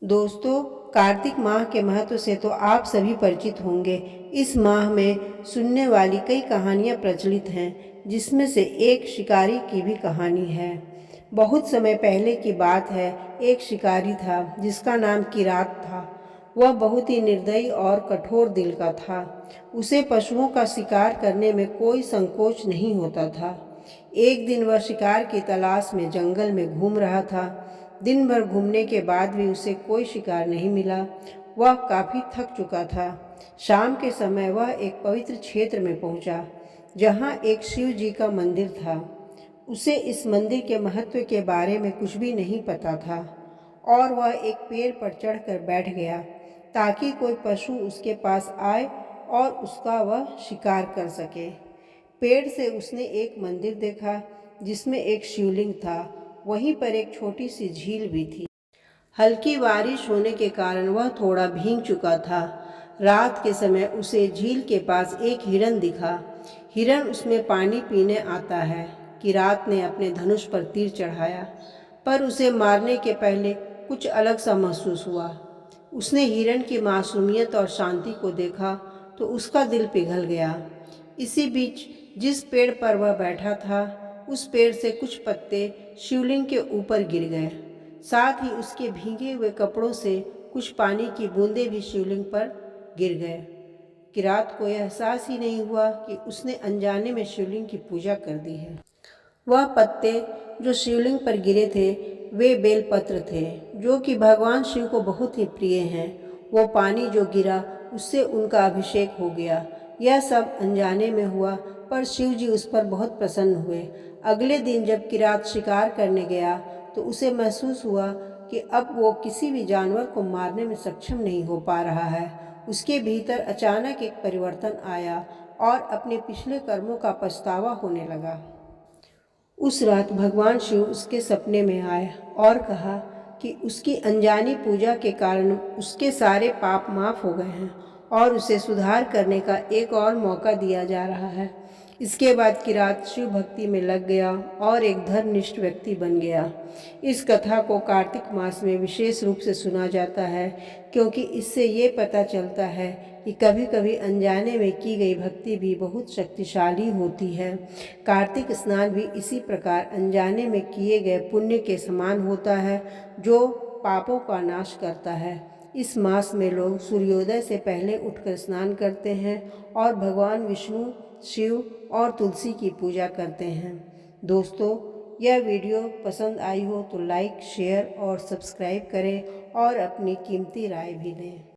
दोस्तों, कार्तिक माह के महत्व से तो आप सभी परिचित होंगे। इस माह में सुनने वाली कई कहानियाँ प्रचलित हैं, जिसमें से एक शिकारी की भी कहानी है। बहुत समय पहले की बात है, एक शिकारी था जिसका नाम किरात था। वह बहुत ही निर्दयी और कठोर दिल का था। उसे पशुओं का शिकार करने में कोई संकोच नहीं होता था। एक दिन वह शिकार की तलाश में जंगल में घूम रहा था। दिन भर घूमने के बाद भी उसे कोई शिकार नहीं मिला। वह काफ़ी थक चुका था। शाम के समय वह एक पवित्र क्षेत्र में पहुंचा, जहां एक शिव जी का मंदिर था। उसे इस मंदिर के महत्व के बारे में कुछ भी नहीं पता था और वह एक पेड़ पर चढ़कर बैठ गया ताकि कोई पशु उसके पास आए और उसका वह शिकार कर सके। पेड़ से उसने एक मंदिर देखा जिसमें एक शिवलिंग था। वहीं पर एक छोटी सी झील भी थी। हल्की बारिश होने के कारण वह थोड़ा भीग चुका था। रात के समय उसे झील के पास एक हिरन दिखा। हिरन उसमें पानी पीने आता है। किरात ने अपने धनुष पर तीर चढ़ाया, पर उसे मारने के पहले कुछ अलग सा महसूस हुआ। उसने हिरन की मासूमियत और शांति को देखा तो उसका दिल पिघल गया। इसी बीच जिस पेड़ पर वह बैठा था, उस पेड़ से कुछ पत्ते शिवलिंग के ऊपर गिर गए। साथ ही उसके भीगे हुए कपड़ों से कुछ पानी की बूंदें भी शिवलिंग पर गिर गए। किरात को यह एहसास ही नहीं हुआ कि उसने अनजाने में शिवलिंग की पूजा कर दी है। वह पत्ते जो शिवलिंग पर गिरे थे, वे बेलपत्र थे, जो कि भगवान शिव को बहुत ही प्रिय हैं। वो पानी जो गिरा, उससे उनका अभिषेक हो गया। यह सब अनजाने में हुआ, पर शिव जी उस पर बहुत प्रसन्न हुए। अगले दिन जब किरात शिकार करने गया तो उसे महसूस हुआ कि अब वो किसी भी जानवर को मारने में सक्षम नहीं हो पा रहा है। उसके भीतर अचानक एक परिवर्तन आया और अपने पिछले कर्मों का पछतावा होने लगा। उस रात भगवान शिव उसके सपने में आए और कहा कि उसकी अनजानी पूजा के कारण उसके सारे पाप माफ हो गए हैं और उसे सुधार करने का एक और मौका दिया जा रहा है। इसके बाद किरात शिव भक्ति में लग गया और एक धर्मनिष्ठ व्यक्ति बन गया। इस कथा को कार्तिक मास में विशेष रूप से सुना जाता है, क्योंकि इससे ये पता चलता है कि कभी कभी अनजाने में की गई भक्ति भी बहुत शक्तिशाली होती है। कार्तिक स्नान भी इसी प्रकार अनजाने में किए गए पुण्य के समान होता है, जो पापों का नाश करता है। इस मास में लोग सूर्योदय से पहले उठकर स्नान करते हैं और भगवान विष्णु, शिव और तुलसी की पूजा करते हैं। दोस्तों, यह वीडियो पसंद आई हो तो लाइक, शेयर और सब्सक्राइब करें और अपनी कीमती राय भी दें।